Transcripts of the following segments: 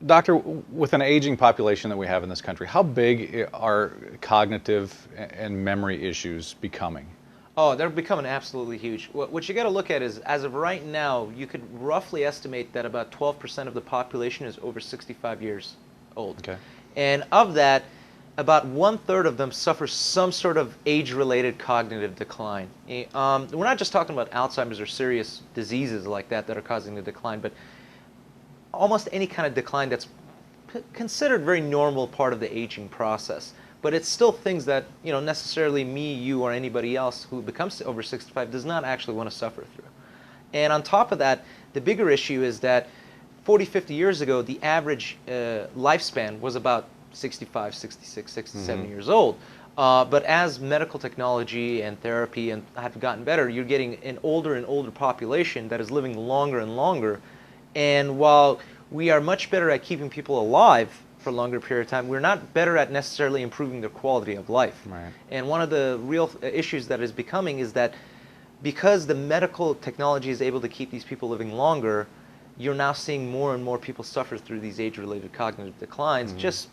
Doctor, with an aging population that we have in this country, how big are cognitive and memory issues becoming? Oh, they're becoming absolutely huge. What you got to look at is, as of right now, you could roughly estimate that about 12% of the population is over 65 years old. Okay. And of that, about 1/3 of them suffer some sort of age-related cognitive decline. We're not just talking about Alzheimer's or serious diseases like that are causing the decline, but almost any kind of decline that's considered very normal part of the aging process. But it's still things that, necessarily me, you, or anybody else who becomes over 65 does not actually want to suffer through. And on top of that, the bigger issue is that 40, 50 years ago, the average lifespan was about 65, 66, 67 years old. But as medical technology and therapy have gotten better, you're getting an older and older population that is living longer and longer. And while we are much better at keeping people alive for a longer period of time, we're not better at necessarily improving their quality of life. Right. And one of the real issues that is becoming is that because the medical technology is able to keep these people living longer, you're now seeing more and more people suffer through these age-related cognitive declines just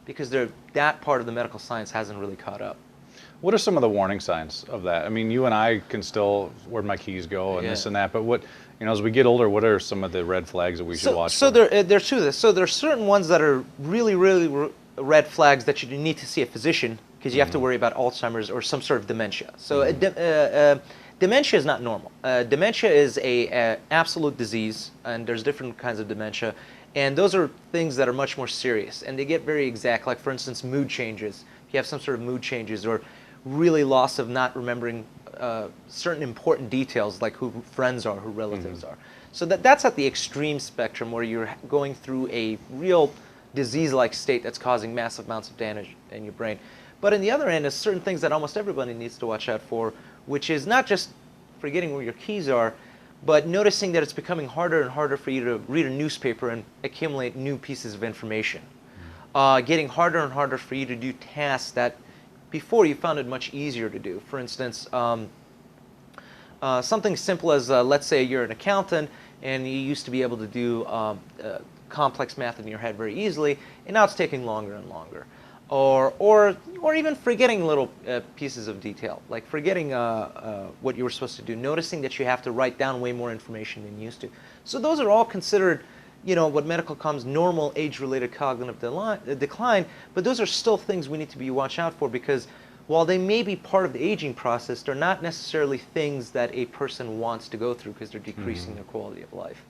because that part of the medical science hasn't really caught up. What are some of the warning signs of that? I mean, you and I can still, where'd my keys go and this and that, but what, as we get older, what are some of the red flags that we should watch for? There's two of this. So there are certain ones that are really, really red flags that you need to see a physician because you have to worry about Alzheimer's or some sort of dementia. So dementia is not normal. Dementia is a absolute disease, and there's different kinds of dementia. And those are things that are much more serious, and they get very exact. Like, for instance, mood changes. If you have some sort of mood changes, or really loss of not remembering certain important details, like who friends are, who relatives are. So that's at the extreme spectrum, where you're going through a real disease-like state that's causing massive amounts of damage in your brain. But on the other end, is certain things that almost everybody needs to watch out for, which is not just forgetting where your keys are, but noticing that it's becoming harder and harder for you to read a newspaper and accumulate new pieces of information. Getting harder and harder for you to do tasks that before you found it much easier to do. For instance, something simple as, let's say you're an accountant and you used to be able to do complex math in your head very easily, and now it's taking longer and longer. Or even forgetting little pieces of detail, like forgetting what you were supposed to do, noticing that you have to write down way more information than you used to. So those are all considered, what medical comes normal age-related cognitive decline, but those are still things we need to be watch out for, because while they may be part of the aging process, they're not necessarily things that a person wants to go through because they're decreasing their quality of life.